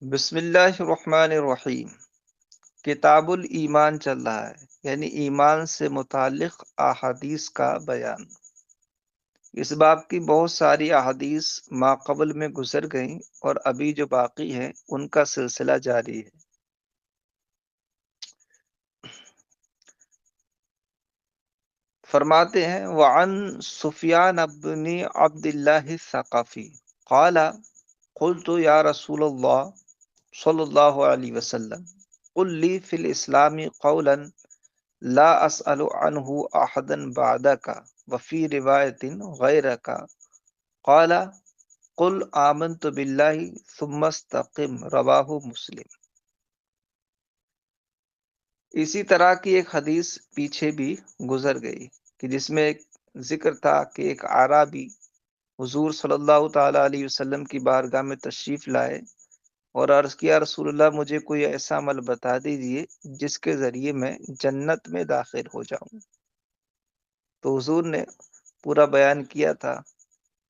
بسم اللہ الرحمن الرحیم۔ کتاب الایمان چل رہا ہے، یعنی ایمان سے متعلق احادیث کا بیان۔ اس باب کی بہت ساری احادیث ماقبل میں گزر گئیں اور ابھی جو باقی ہیں ان کا سلسلہ جاری ہے۔ فرماتے ہیں وعن سفیان بن عبد اللہ الثقفی قال قلت یا رسول اللہ صلی اللہ علیہ وسلم قل لی فی الاسلام قولا لا اسأل عنہ احدا بعدك وفی روایت غیرک قال قل آمنت باللہ ثم استقم رواہ مسلم۔ اسی طرح کی ایک حدیث پیچھے بھی گزر گئی کہ جس میں ایک ذکر تھا کہ ایک اعرابی حضور صلی اللہ تعالی علیہ وسلم کی بارگاہ میں تشریف لائے اور عرض کیا رسول اللہ مجھے کوئی ایسا عمل بتا دیجیے جس کے ذریعے میں جنت میں داخل ہو جاؤں۔ تو حضور نے پورا بیان کیا تھا،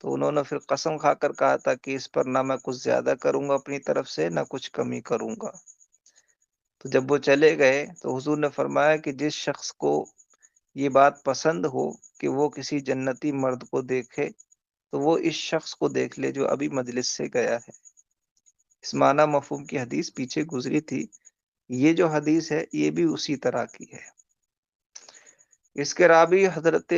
تو انہوں نے پھر قسم کھا کر کہا تھا کہ اس پر نہ میں کچھ زیادہ کروں گا اپنی طرف سے نہ کچھ کمی کروں گا۔ تو جب وہ چلے گئے تو حضور نے فرمایا کہ جس شخص کو یہ بات پسند ہو کہ وہ کسی جنتی مرد کو دیکھے تو وہ اس شخص کو دیکھ لے جو ابھی مجلس سے گیا ہے۔ اس معنی مفہوم کی حدیث پیچھے گزری تھی، یہ جو حدیث ہے یہ بھی اسی طرح کی ہے۔ اس کے راوی حضرت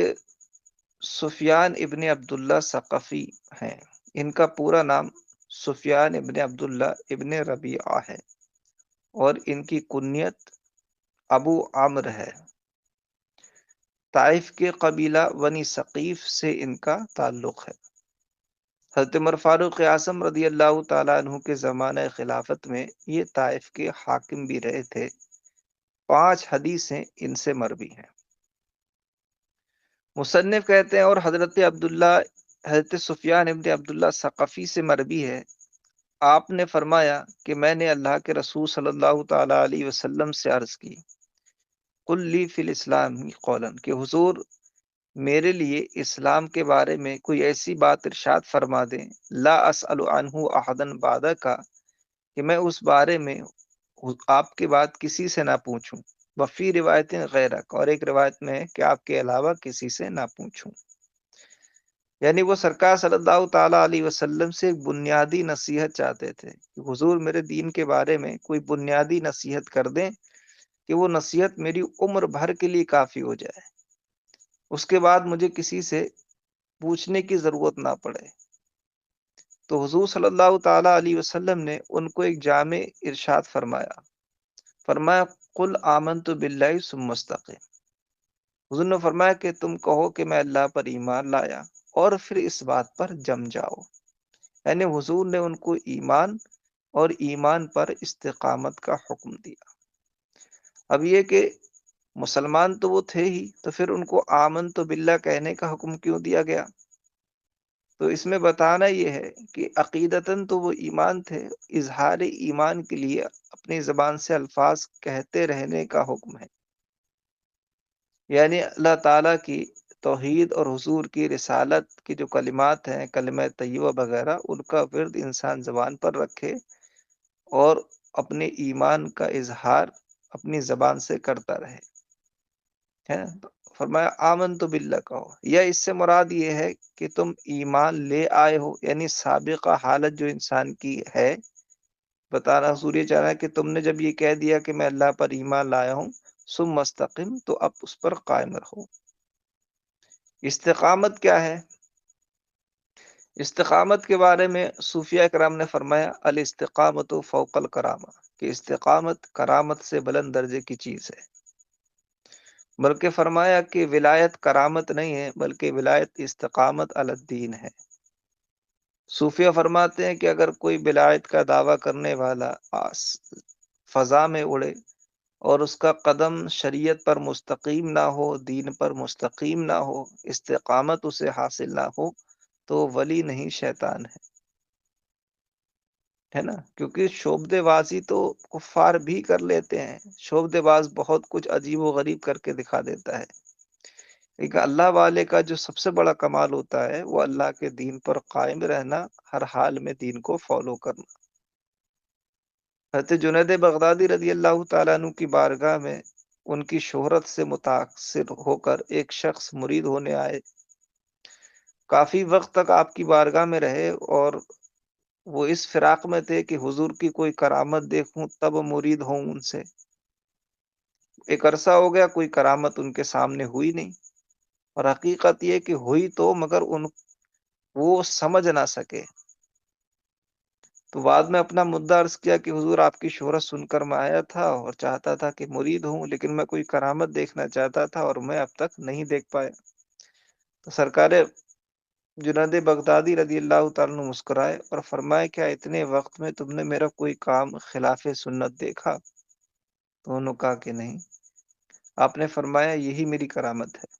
سفیان ابن عبداللہ ثقفی ہیں۔ ان کا پورا نام سفیان ابن عبداللہ ابن ربیعہ ہے اور ان کی کنیت ابو عمرو ہے۔ طائف کے قبیلہ بنی ثقیف سے ان کا تعلق ہے۔ حضرت عمر فاروق اعظم رضی اللہ تعالیٰ عنہ کے زمانہ خلافت میں یہ طائف کے حاکم بھی رہے تھے۔ 5 حدیثیں ان سے مروی ہیں۔ مصنف کہتے ہیں اور حضرت سفیان ابن عبداللہ ثقفی سے مروی ہے، آپ نے فرمایا کہ میں نے اللہ کے رسول صلی اللہ تعالیٰ علیہ وسلم سے عرض کی قل لی فی الاسلام قولا، کہ حضور میرے لیے اسلام کے بارے میں کوئی ایسی بات ارشاد فرما دیں لا اسأل عنہ احدا بعدک، کہ میں اس بارے میں آپ کے بعد کسی سے نہ پوچھوں، وفی روایت غیرک، اور ایک روایت میں ہے کہ آپ کے علاوہ کسی سے نہ پوچھوں۔ یعنی وہ سرکار صلی اللہ تعالیٰ علیہ وسلم سے ایک بنیادی نصیحت چاہتے تھے کہ حضور میرے دین کے بارے میں کوئی بنیادی نصیحت کر دیں کہ وہ نصیحت میری عمر بھر کے لیے کافی ہو جائے، اس کے بعد مجھے کسی سے پوچھنے کی ضرورت نہ پڑے۔ تو حضور صلی اللہ تعالیٰ علیہ وسلم نے ان کو ایک جامع ارشاد فرمایا قل آمنت باللہ ثم استقم۔ حضور نے فرمایا کہ تم کہو کہ میں اللہ پر ایمان لایا اور پھر اس بات پر جم جاؤ۔ یعنی حضور نے ان کو ایمان اور ایمان پر استقامت کا حکم دیا۔ اب یہ کہ مسلمان تو وہ تھے ہی، تو پھر ان کو آمن تو باللہ کہنے کا حکم کیوں دیا گیا؟ تو اس میں بتانا یہ ہے کہ عقیدتاً تو وہ ایمان تھے، اظہار ایمان کے لیے اپنی زبان سے الفاظ کہتے رہنے کا حکم ہے۔ یعنی اللہ تعالیٰ کی توحید اور حضور کی رسالت کی جو کلمات ہیں، کلمہ طیبہ وغیرہ، ان کا ورد انسان زبان پر رکھے اور اپنے ایمان کا اظہار اپنی زبان سے کرتا رہے۔ ہے نا؟ فرمایا آمن تو باللہ کہو، یا اس سے مراد یہ ہے کہ تم ایمان لے آئے ہو، یعنی سابقہ حالت جو انسان کی ہے بتانا۔ حضور یہ چاہ رہا ہے کہ تم نے جب یہ کہہ دیا کہ میں اللہ پر ایمان لایا ہوں ثم مستقم، تو اب اس پر قائم رہو۔ استقامت کیا ہے؟ استقامت کے بارے میں صوفیہ کرام نے فرمایا الاستقامت فوق الکرامہ، کہ استقامت کرامت سے بلند درجے کی چیز ہے۔ بلکہ فرمایا کہ ولایت کرامت نہیں ہے بلکہ ولایت استقامت علی الدین ہے۔ صوفیہ فرماتے ہیں کہ اگر کوئی ولایت کا دعویٰ کرنے والا فضا میں اڑے اور اس کا قدم شریعت پر مستقیم نہ ہو، دین پر مستقیم نہ ہو، استقامت اسے حاصل نہ ہو، تو ولی نہیں شیطان ہے نا؟ کیونکہ شعبدے بازی تو کفار بھی کر لیتے ہیں، شعبدے باز بہت کچھ عجیب و غریب کر کے دکھا دیتا ہے، لیکن اللہ والے کا جو سب سے بڑا کمال ہوتا ہے وہ اللہ کے دین پر قائم رہنا، ہر حال میں دین کو فالو کرنا۔ حضرت جنید بغدادی رضی اللہ تعالیٰ عنہ کی بارگاہ میں ان کی شہرت سے متاثر ہو کر ایک شخص مرید ہونے آئے، کافی وقت تک آپ کی بارگاہ میں رہے اور وہ اس فراق میں تھے کہ حضور کی کوئی کرامت دیکھوں تب مرید ہوں ان سے۔ ایک عرصہ ہو گیا، کوئی کرامت ان کے سامنے ہوئی نہیں، اور حقیقت یہ کہ ہوئی تو مگر وہ سمجھ نہ سکے۔ تو بعد میں اپنا مدعا عرض کیا کہ حضور آپ کی شہرت سن کر میں آیا تھا اور چاہتا تھا کہ مرید ہوں، لیکن میں کوئی کرامت دیکھنا چاہتا تھا اور میں اب تک نہیں دیکھ پایا۔ تو سرکار جنید بغدادی رضی اللہ تعالیٰ عنہ مسکرائے اور فرمائے، کیا اتنے وقت میں تم نے میرا کوئی کام خلاف سنت دیکھا؟ تو انہوں نے کہا کہ نہیں۔ آپ نے فرمایا، یہی میری کرامت ہے۔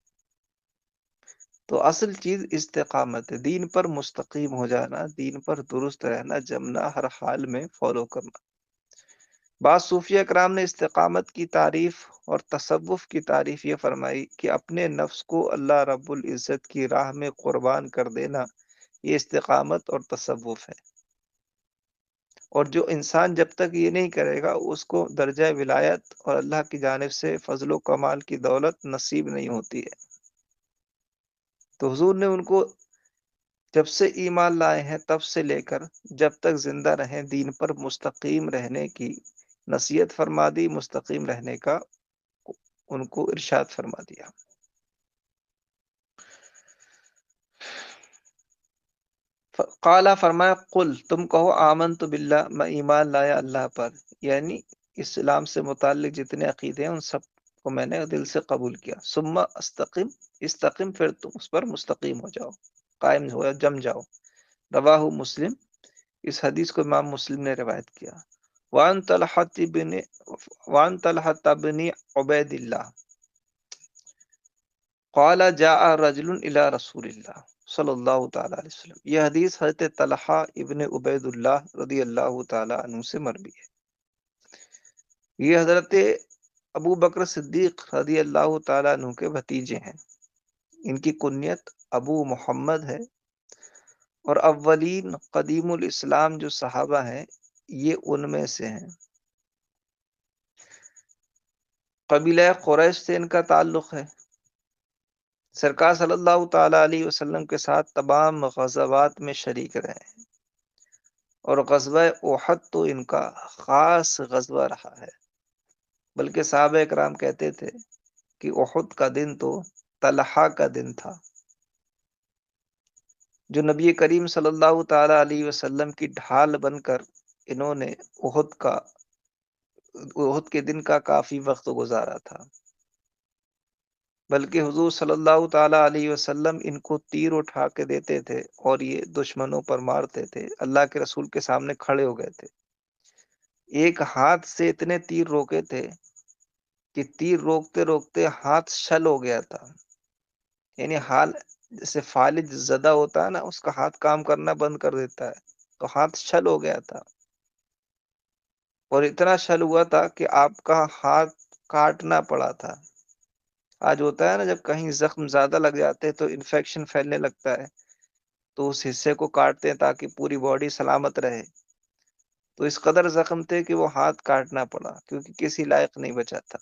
تو اصل چیز استقامت ہے، دین پر مستقیم ہو جانا، دین پر درست رہنا، جمنا، ہر حال میں فالو کرنا۔ بعض صوفیہ کرام نے استقامت کی تعریف اور تصوف کی تعریف یہ فرمائی کہ اپنے نفس کو اللہ رب العزت کی راہ میں قربان کر دینا، یہ استقامت اور تصوف ہے۔ اور جو انسان جب تک یہ نہیں کرے گا، اس کو درجہ ولایت اور اللہ کی جانب سے فضل و کمال کی دولت نصیب نہیں ہوتی ہے۔ تو حضور نے ان کو جب سے ایمان لائے ہیں تب سے لے کر جب تک زندہ رہیں دین پر مستقیم رہنے کی نصیحت فرما دی، مستقیم رہنے کا ان کو ارشاد فرما دیا۔ قالا فرمایا، قل تم کہو، آمنت باللہ میں ایمان لایا اللہ پر، یعنی اسلام سے متعلق جتنے عقیدے ہیں ان سب کو میں نے دل سے قبول کیا۔ ثم استقم، استقم پھر تم اس پر مستقیم ہو جاؤ، قائم ہو جم جاؤ۔ رواہ مسلم، اس حدیث کو امام مسلم نے روایت کیا۔ وان طلحة بن عبید اللہ قال جاء رجل الى رسول اللہ صلی اللہ تعالی علیہ وسلم، یہ حدیث حضرت طلحہ ابن عبید اللہ رضی اللہ تعالی عنہ سے مروی ہے۔ یہ حضرت ابو بکر صدیق رضی اللہ تعالی عنہ کے بھتیجے ہیں۔ ان کی کنیت ابو محمد ہے، اور اولین قدیم الاسلام جو صحابہ ہیں یہ ان میں سے ہیں۔ قبیلہ قریش سے ان کا تعلق ہے۔ سرکار صلی اللہ تعالی علیہ وسلم کے ساتھ تمام غزوات میں شریک رہے ہیں، اور غزوہ احد تو ان کا خاص غزوہ رہا ہے۔ بلکہ صحابہ کرام کہتے تھے کہ احد کا دن تو طلحہ کا دن تھا، جو نبی کریم صلی اللہ تعالی علیہ وسلم کی ڈھال بن کر انہوں نے احد کے دن کا کافی وقت گزارا تھا۔ بلکہ حضور صلی اللہ تعالی علیہ وسلم ان کو تیر اٹھا کے دیتے تھے اور یہ دشمنوں پر مارتے تھے، اللہ کے رسول کے سامنے کھڑے ہو گئے تھے، ایک ہاتھ سے اتنے تیر روکے تھے کہ تیر روکتے روکتے ہاتھ شل ہو گیا تھا، یعنی حال جیسے فالج زدہ ہوتا ہے نا، اس کا ہاتھ کام کرنا بند کر دیتا ہے، تو ہاتھ شل ہو گیا تھا، اور اتنا شل ہوا تھا کہ آپ کا ہاتھ کاٹنا پڑا تھا۔ آج ہوتا ہے نا، جب کہیں زخم زیادہ لگ جاتے ہیں تو انفیکشن پھیلنے لگتا ہے، تو اس حصے کو کاٹتے ہیں تاکہ پوری باڈی سلامت رہے۔ تو اس قدر زخم تھے کہ وہ ہاتھ کاٹنا پڑا، کیونکہ کسی لائق نہیں بچا تھا۔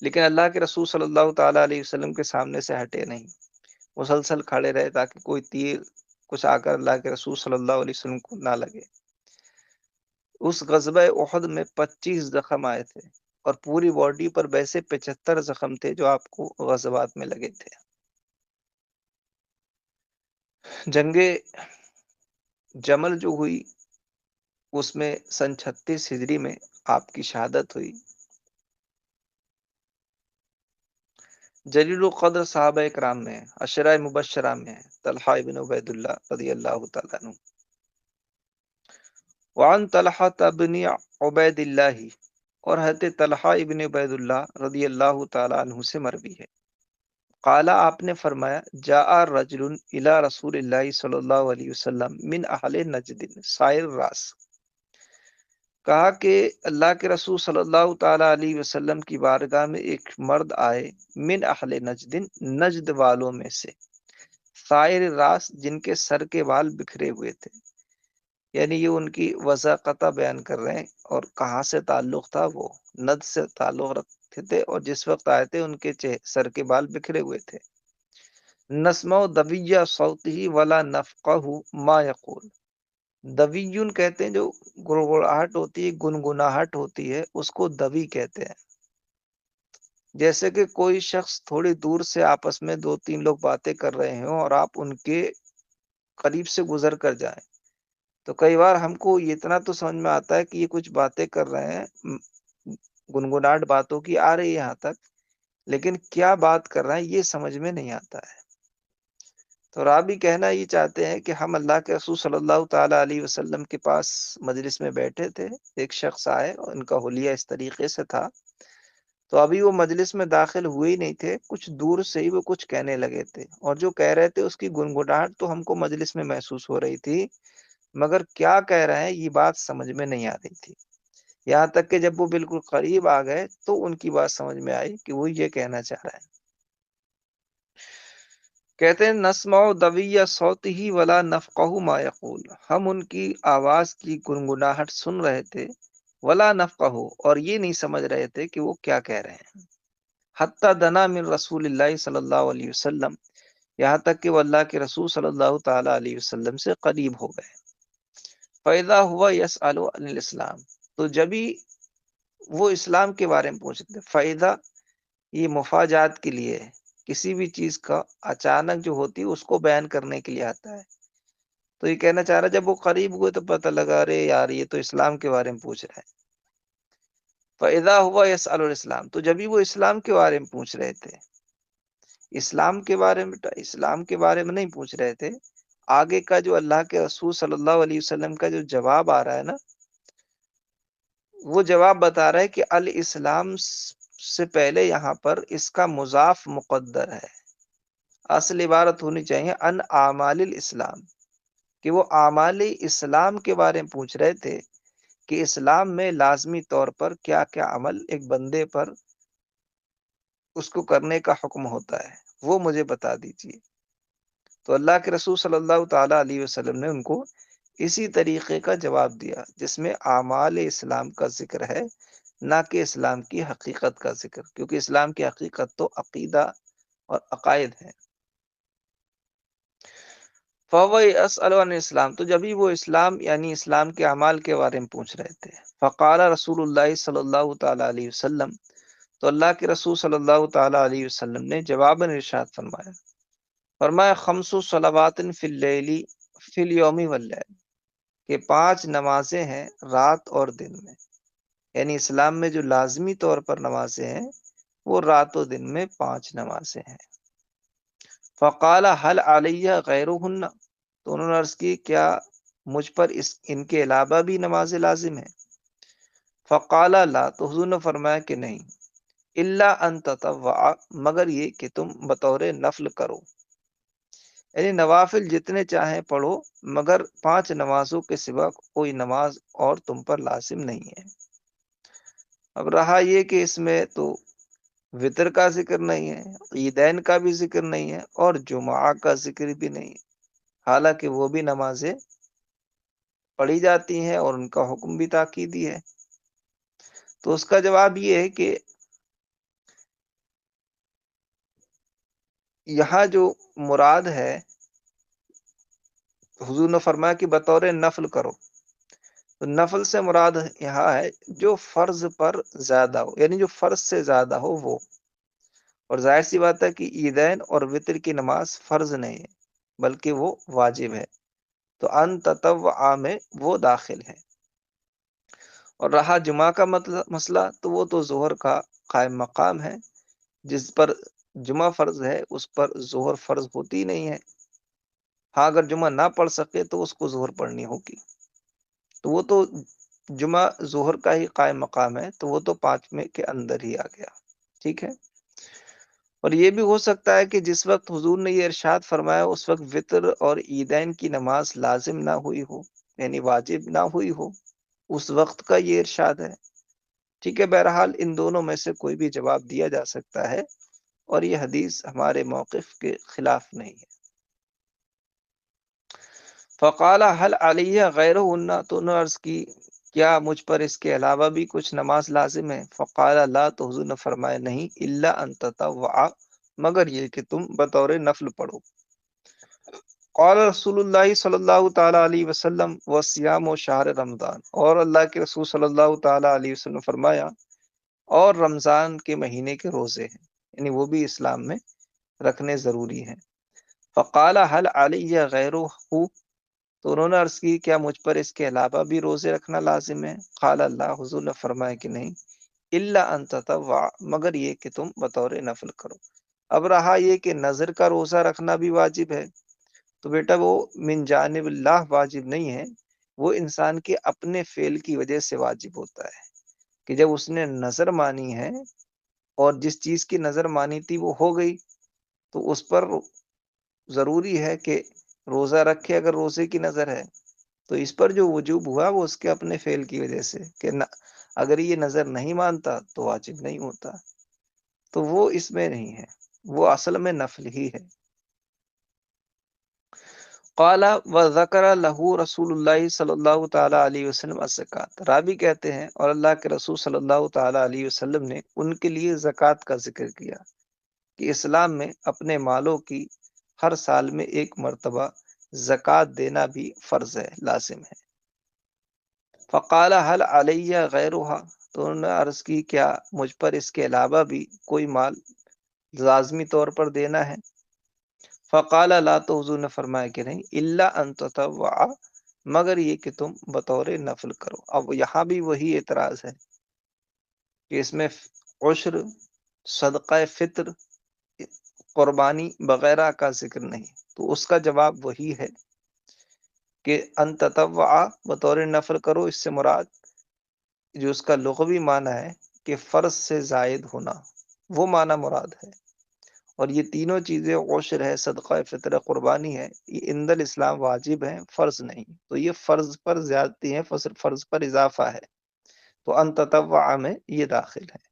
لیکن اللہ کے رسول صلی اللہ تعالی علیہ وسلم کے سامنے سے ہٹے نہیں، مسلسل کھڑے رہے تاکہ کوئی تیر کچھ آ کر اللہ کے رسول صلی اللہ علیہ وسلم کو نہ لگے۔ اس غزوہ احد میں 25 زخم آئے تھے، اور پوری باڈی پر ویسے 75 زخم تھے جو آپ کو غزوات میں لگے تھے۔ جنگ جمل جو ہوئی اس میں سن 36 ہجری میں آپ کی شہادت ہوئی۔ جلیل القدر صحابہ کرام میں عشرہ مبشرہ میں طلحہ ابن عبید اللہ رضی اللہ تعالیٰ عنہ۔ وعن طلحہ ابن عبید اللہ، اور حضرت طلحہ ابن عبید اللہ رضی اللہ تعالیٰ عنہ سے مروی ہے۔ قالا، آپ نے فرمایا، جاء رجل الی رسول اللہ صلی اللہ علیہ وسلم من اہل نجد سائر راس، کہا کہ اللہ کے رسول صلی اللہ تعالی علیہ وسلم کی بارگاہ میں ایک مرد آئے، من اہل نجد، نجد والوں میں سے، سائر راس، جن کے سر کے بال بکھرے ہوئے تھے، یعنی یہ ان کی وضاقتہ بیان کر رہے ہیں، اور کہاں سے تعلق تھا، وہ ند سے تعلق رکھتے تھے، اور جس وقت آئے تھے ان کے سر کے بال بکھرے ہوئے تھے۔ نسمع دویہ صوتہ ولا نفقہ ما یقول، دویون کہتے ہیں جو گڑگڑاہٹ ہوتی ہے، گنگناہٹ ہوتی ہے، اس کو دوی کہتے ہیں۔ جیسے کہ کوئی شخص تھوڑی دور سے آپس میں دو تین لوگ باتیں کر رہے ہوں اور آپ ان کے قریب سے گزر کر جائیں، تو کئی بار ہم کو اتنا تو سمجھ میں آتا ہے کہ یہ کچھ باتیں کر رہے ہیں، گنگناہٹ باتوں کی آ رہی ہے یہاں تک، لیکن کیا بات کر رہے ہیں یہ سمجھ میں نہیں آتا ہے۔ تو رابی کہنا یہ چاہتے ہیں کہ ہم اللہ کے رسول صلی اللہ تعالی علیہ وسلم کے پاس مجلس میں بیٹھے تھے، ایک شخص آئے اور ان کا حلیہ اس طریقے سے تھا، تو ابھی وہ مجلس میں داخل ہوئے ہی نہیں تھے، کچھ دور سے ہی وہ کچھ کہنے لگے تھے، اور جو کہہ رہے تھے اس کی گنگناہٹ تو ہم کو مجلس میں محسوس ہو رہی تھی، مگر کیا کہہ رہے ہیں یہ بات سمجھ میں نہیں آ رہی تھی۔ یہاں تک کہ جب وہ بالکل قریب آ گئے تو ان کی بات سمجھ میں آئی کہ وہ یہ کہنا چاہ رہے ہیں۔ کہتے ہیں نسمع دویہ صوتہ ولا نفقہ ما یقول، ہم ان کی آواز کی گنگناہٹ سن رہے تھے، ولا نفقہ، اور یہ نہیں سمجھ رہے تھے کہ وہ کیا کہہ رہے ہیں۔ حتی دنا من رسول اللہ صلی اللہ علیہ وسلم، یہاں تک کہ وہ اللہ کے رسول صلی اللہ تعالی علیہ وسلم سے قریب ہو گئے۔ فَإِذَا هُوَ يَسْأَلُ عَنِ الْإِسْلَامِ، تو جبھی وہ اسلام کے بارے میں پوچھتے ہیں۔ فائدہ یہ مفاجات کے لیے ہے، کسی بھی چیز کا اچانک جو ہوتی ہے اس کو بیان کرنے کے لیے آتا ہے۔ تو یہ کہنا چاہ رہا ہے جب وہ قریب ہوئے تو پتہ لگا رے یار یہ تو اسلام کے بارے میں پوچھ رہے ہیں۔ فَإِذَا هُوَ يَسْأَلُ الْإِسْلَامِ، تو جبھی وہ اسلام کے بارے میں پوچھ رہے تھے، اسلام کے بارے میں، اسلام کے بارے میں نہیں پوچھ رہے تھے، آگے کا جو اللہ کے رسول صلی اللہ علیہ وسلم کا جو جواب آ رہا ہے نا، وہ جواب بتا رہا ہے کہ الاسلام سے پہلے یہاں پر اس کا مضاف مقدر ہے۔ اصل عبارت ہونی چاہیے ان اعمال الاسلام، کہ وہ اعمال اسلام کے بارے میں پوچھ رہے تھے کہ اسلام میں لازمی طور پر کیا کیا عمل ایک بندے پر اس کو کرنے کا حکم ہوتا ہے، وہ مجھے بتا دیجیے۔ تو اللہ کے رسول صلی اللہ تعالی علیہ وسلم نے ان کو اسی طریقے کا جواب دیا جس میں اعمال اسلام کا ذکر ہے، نہ کہ اسلام کی حقیقت کا ذکر، کیونکہ اسلام کی حقیقت تو عقیدہ اور عقائد ہے۔ فَوَّ يَسْأَلُ عَنِ الْإِسْلَامِ، تو جبھی وہ اسلام یعنی اسلام کے اعمال کے بارے میں پوچھ رہے تھے۔ فقال رسول اللہ صلی اللہ تعالی علیہ وسلم، تو اللہ کے رسول صلی اللہ تعالی علیہ وسلم نے جواباً ارشاد فرمایا خمس صلوات فی اللیل فی الیوم واللیل، کہ 5 نمازیں ہیں رات اور دن میں، یعنی اسلام میں جو لازمی طور پر نمازیں ہیں وہ رات و دن میں 5 نمازیں ہیں۔ فقال هل علیہ غیرہن، تو انہوں نے عرض کی کیا مجھ پر ان کے علاوہ بھی نمازیں لازم ہیں؟ فقال لا، تو حضور نے فرمایا کہ نہیں، الا ان تطوع، مگر یہ کہ تم بطور نفل کرو، یعنی نوافل جتنے چاہیں پڑھو، مگر 5 نمازوں کے سوا کوئی نماز اور تم پر لازم نہیں ہے۔ اب رہا یہ کہ اس میں تو وطر کا ذکر نہیں ہے، عیدین کا بھی ذکر نہیں ہے، اور جمعہ کا ذکر بھی نہیں ہے، حالانکہ وہ بھی نمازیں پڑھی جاتی ہیں اور ان کا حکم بھی تاکیدی ہے۔ تو اس کا جواب یہ ہے کہ یہاں جو مراد ہے، حضور نے فرمایا کہ بطور نفل کرو، تو نفل سے مراد یہاں ہے جو فرض پر زیادہ ہو، یعنی جو فرض سے زیادہ ہو وہ، اور ظاہر سی بات ہے کہ عیدین اور وطر کی نماز فرض نہیں ہے بلکہ وہ واجب ہے، تو ان تطوع میں وہ داخل ہے۔ اور رہا جمعہ کا مسئلہ، تو وہ تو ظہر کا قائم مقام ہے، جس پر جمعہ فرض ہے اس پر ظہر فرض ہوتی نہیں ہے، ہاں اگر جمعہ نہ پڑھ سکے تو اس کو ظہر پڑھنی ہوگی، تو وہ تو جمعہ ظہر کا ہی قائم مقام ہے، تو وہ تو 5 میں کے اندر ہی آ گیا، ٹھیک ہے۔ اور یہ بھی ہو سکتا ہے کہ جس وقت حضور نے یہ ارشاد فرمایا اس وقت وطر اور عیدین کی نماز لازم نہ ہوئی ہو، یعنی واجب نہ ہوئی ہو، اس وقت کا یہ ارشاد ہے، ٹھیک ہے۔ بہرحال ان دونوں میں سے کوئی بھی جواب دیا جا سکتا ہے، اور یہ حدیث ہمارے موقف کے خلاف نہیں ہے۔ فقال هل علیہ غیرہن، تو انہوں نے عرض کی کیا مجھ پر اس کے علاوہ بھی کچھ نماز لازم ہے؟ فقال لا، تو حضور نے فرمایا نہیں، الا ان تطوع، مگر یہ کہ تم بطور نفل پڑھو۔ قال رسول اللہ صلی اللہ تعالی علیہ وسلم وصیام و شہر رمضان، اور اللہ کے رسول صلی اللہ تعالی علیہ وسلم نے فرمایا اور رمضان کے مہینے کے روزے ہیں، یعنی وہ بھی اسلام میں رکھنے ضروری ہیں۔ فقال هل علیہ غیرہ، تو انہوں نے عرض کی کیا مجھ پر اس کے علاوہ بھی روزے رکھنا لازم ہے؟ قال اللہ، حضور نے فرمایا کہ نہیں، الا ان تطوع، مگر یہ کہ تم بطور نفل کرو۔ اب رہا یہ کہ نظر کا روزہ رکھنا بھی واجب ہے، تو بیٹا وہ من جانب اللہ واجب نہیں ہے، وہ انسان کے اپنے فعل کی وجہ سے واجب ہوتا ہے، کہ جب اس نے نظر مانی ہے اور جس چیز کی نظر مانی تھی وہ ہو گئی، تو اس پر ضروری ہے کہ روزہ رکھے اگر روزے کی نظر ہے، تو اس پر جو وجوب ہوا وہ اس کے اپنے فعل کی وجہ سے، کہ اگر یہ نظر نہیں مانتا تو واجب نہیں ہوتا، تو وہ اس میں نہیں ہے، وہ اصل میں نفل ہی ہے۔ قال وذکر له رسول اللہ صلی اللہ تعالی علیہ وسلم الزکات، رابی کہتے ہیں اور اللہ کے رسول صلی اللہ تعالی علیہ وسلم نے ان کے لیے زکوٰۃ کا ذکر کیا، کہ اسلام میں اپنے مالوں کی ہر سال میں ایک مرتبہ زکوٰۃ دینا بھی فرض ہے، لازم ہے۔ فقال هل علیہ غیرہا، تو انہوں نے عرض کی کیا مجھ پر اس کے علاوہ بھی کوئی مال لازمی طور پر دینا ہے؟ فقال لا، تو حضور نے فرمایا کہ نہیں، الا ان تطوع، مگر یہ کہ تم بطور نفل کرو۔ اب یہاں بھی وہی اعتراض ہے کہ اس میں عشر، صدقہ فطر، قربانی وغیرہ کا ذکر نہیں، تو اس کا جواب وہی ہے کہ ان تطوع، بطور نفل کرو، اس سے مراد جو اس کا لغوی معنی ہے کہ فرض سے زائد ہونا، وہ معنی مراد ہے۔ اور یہ تینوں چیزیں، عشر ہے، صدقہ فطر، قربانی ہے، یہ عند الاسلام واجب ہیں، فرض نہیں، تو یہ فرض پر زیادتی ہے، فرض پر اضافہ ہے، تو ان تطوع میں یہ داخل ہے۔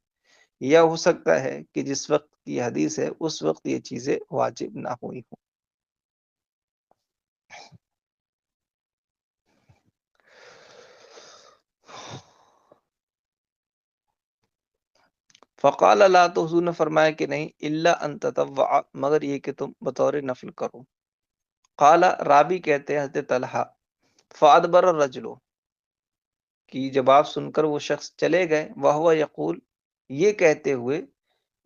یا ہو سکتا ہے کہ جس وقت کی حدیث ہے اس وقت یہ چیزیں واجب نہ ہوئی ہوں۔ فقال لا، تو حضور نے فرمایا کہ نہیں، الا ان تطوع، مگر یہ کہ تم بطور نفل کرو۔ قال، رابی کہتے ہیں حضرت طلحہ، فادبر الرجل، کی جواب سن کر وہ شخص چلے گئے، وہو یقول، یہ کہتے ہوئے،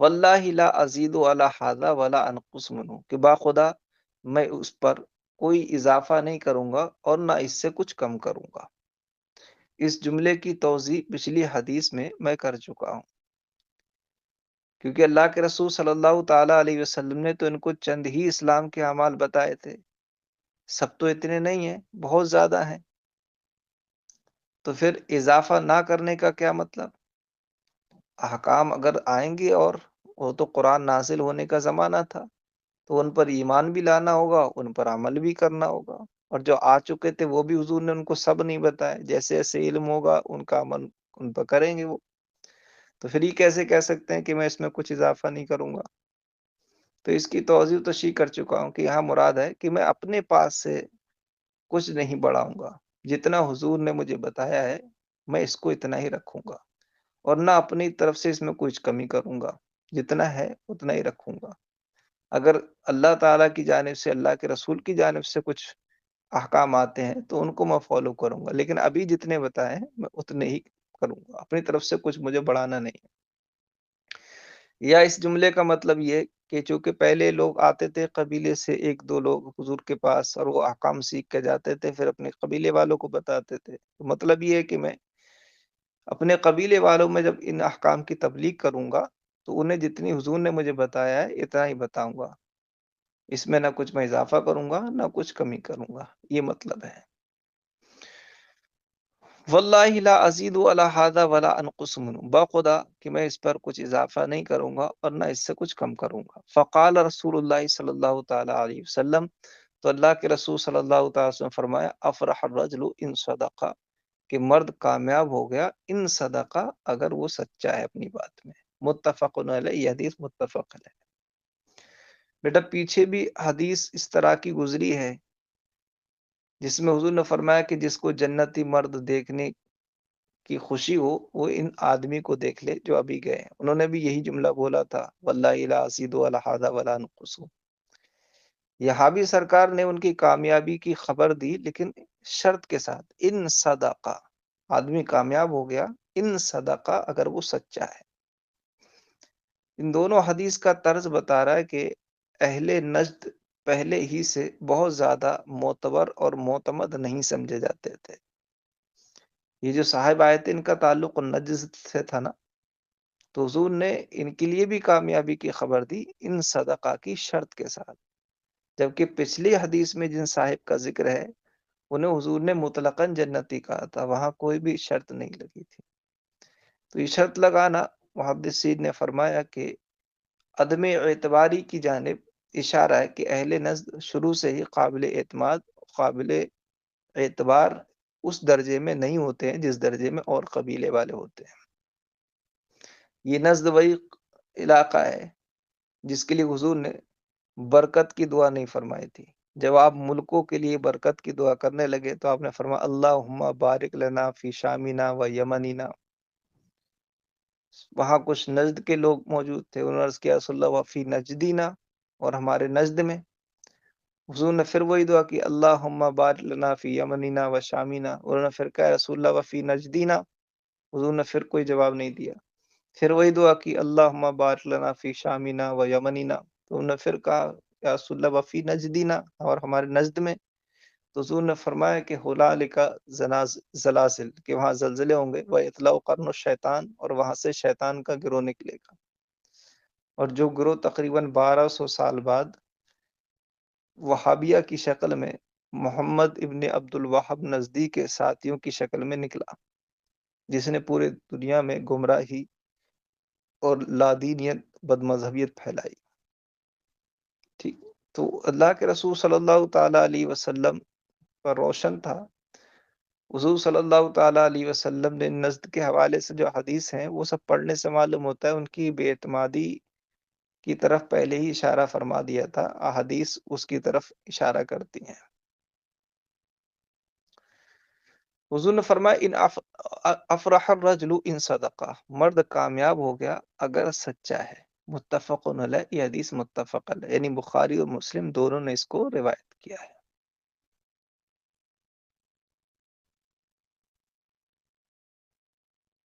واللہ لا ازید علی ھذا ولا انقص منہ، کہ باخدا میں اس پر کوئی اضافہ نہیں کروں گا اور نہ اس سے کچھ کم کروں گا۔ اس جملے کی توضیح پچھلی حدیث میں میں کر چکا ہوں، کیونکہ اللہ کے رسول صلی اللہ تعالی علیہ وسلم نے تو ان کو چند ہی اسلام کے اعمال بتائے تھے، سب تو اتنے نہیں ہیں، بہت زیادہ ہیں، تو پھر اضافہ نہ کرنے کا کیا مطلب؟ احکام اگر آئیں گے، اور وہ تو قرآن نازل ہونے کا زمانہ تھا، تو ان پر ایمان بھی لانا ہوگا، ان پر عمل بھی کرنا ہوگا، اور جو آ چکے تھے وہ بھی حضور نے ان کو سب نہیں بتائے، جیسے جیسے علم ہوگا ان کا عمل ان پر کریں گے وہ، تو پھر یہ کیسے کہہ سکتے ہیں کہ میں اس میں کچھ اضافہ نہیں کروں گا؟ تو اس کی توضیح تشریح کر چکا ہوں کہ یہاں مراد ہے کہ میں اپنے پاس سے کچھ نہیں بڑھاؤں گا، جتنا حضور نے مجھے بتایا ہے میں اس کو اتنا ہی رکھوں گا، اور نہ اپنی طرف سے اس میں کچھ کمی کروں گا، جتنا ہے اتنا ہی رکھوں گا۔ اگر اللہ تعالیٰ کی جانب سے، اللہ کے رسول کی جانب سے کچھ احکام آتے ہیں تو ان کو میں فالو کروں گا، لیکن ابھی جتنے بتائے ہیں میں اتنے ہی کروں گا، اپنی طرف سے کچھ مجھے بڑھانا نہیں۔ یا اس جملے کا مطلب یہ کہ چونکہ پہلے لوگ آتے تھے قبیلے سے، ایک دو لوگ حضور کے پاس، اور وہ احکام سیکھ کے جاتے تھے، پھر اپنے قبیلے والوں کو بتاتے تھے، تو مطلب یہ ہے کہ میں اپنے قبیلے والوں میں جب ان احکام کی تبلیغ کروں گا تو انہیں جتنی حضور نے مجھے بتایا ہے اتنا ہی بتاؤں گا، اس میں نہ کچھ میں اضافہ کروں گا نہ کچھ کمی کروں گا، یہ مطلب ہے۔ واللہ لا ازید علی ھذا ولا انقص منہ، باخدا کہ میں اس پر کچھ اضافہ نہیں کروں گا اور نہ اس سے کچھ کم کروں گا۔ فقال رسول اللہ صلی اللہ تعالی علیہ وسلم، تو اللہ کے رسول صلی اللہ تعالی وسلم نے فرمایا، افرح الرجل ان صدقہ، کہ مرد کامیاب ہو گیا، ان صدقہ، اگر وہ سچا ہے اپنی بات میں۔ متفق علیہ، یہ حدیث متفق علیہ۔ بیٹا پیچھے بھی حدیث اس طرح کی گزری ہے جس میں حضور نے فرمایا کہ جس کو جنتی مرد دیکھنے کی خوشی ہو وہ ان آدمی کو دیکھ لے جو ابھی گئے ہیں۔ انہوں نے بھی یہی جملہ بولا تھا، واللہ لا ازید علی ھذا ولا انقص۔ یہاں بھی سرکار نے ان کی کامیابی کی خبر دی، لیکن شرط کے ساتھ، ان صدقہ، آدمی کامیاب ہو گیا ان صدقہ، اگر وہ سچا ہے۔ ان دونوں حدیث کا طرز بتا رہا ہے کہ اہل نجد پہلے ہی سے بہت زیادہ معتبر اور معتمد نہیں سمجھے جاتے تھے۔ یہ جو صاحب آئے تھے ان کا تعلق نجد سے تھا نا، تو حضور نے ان کے لیے بھی کامیابی کی خبر دی ان صدقہ کی شرط کے ساتھ، جبکہ پچھلی حدیث میں جن صاحب کا ذکر ہے انہیں حضور نے مطلقاً جنتی کہا تھا، وہاں کوئی بھی شرط نہیں لگی تھی۔ تو یہ شرط لگانا محدثین نے فرمایا کہ عدم اعتباری کی جانب اشارہ ہے کہ اہل نزد شروع سے ہی قابل اعتماد، قابل اعتبار اس درجے میں نہیں ہوتے ہیں جس درجے میں اور قبیلے والے ہوتے ہیں۔ یہ نزد وہی علاقہ ہے جس کے لیے حضور نے برکت کی دعا نہیں فرمائی تھی۔ جب آپ ملکوں کے لیے برکت کی دعا کرنے لگے تو آپ نے فرمایا اللہم بارک لنا فی شامنا و یمننا۔ وہاں کچھ نجد کے لوگ موجود تھے، انہوں نے عرض کیا رسول اللہ وفی نجدینا، اور ہمارے نجد میں۔ حضور نے پھر وہی دعا کی اللہم بارک لنا فی یمننا و شامنا، انہوں نے پھر کہا رسول اللہ وفی نجدینا، حضور نے پھر کوئی جواب نہیں دیا۔ پھر وہی دعا کی اللہم بارک لنا فی شامنا و یمننا، تو انہوں نے پھر کہا یا رسول اللہ وفی نجدینا، اور ہمارے نجد میں۔ تو حضور نے فرمایا کہ ہنالک زلازل، کہ وہاں زلزلے ہوں گے، وَيَطْلَعُ قَرْنُ الشیطان، اور وہاں سے شیطان کا گروہ نکلے گا، اور جو گروہ تقریباً 1200 سال بعد وہابیہ کی شکل میں محمد ابن عبد الوہاب نزدی کے ساتھیوں کی شکل میں نکلا، جس نے پورے دنیا میں گمراہی اور لادینیت، بد مذہبیت پھیلائی۔ ٹھیک، تو اللہ کے رسول صلی اللہ تعالیٰ علیہ وسلم پر روشن تھا۔ حضور صلی اللہ تعالیٰ علیہ وسلم نے نزد کے حوالے سے جو حدیث ہیں وہ سب پڑھنے سے معلوم ہوتا ہے ان کی بے اعتمادی کی طرف پہلے ہی اشارہ فرما دیا تھا، احادیث اس کی طرف اشارہ کرتی ہیں۔ حضور نے فرمایا ان افرح الرجل ان صدقہ، مرد کامیاب ہو گیا اگر سچا ہے۔ متفق علیہ، یہ حدیث متفق علیہ، یعنی بخاری اور مسلم دونوں نے اس کو روایت کیا ہے۔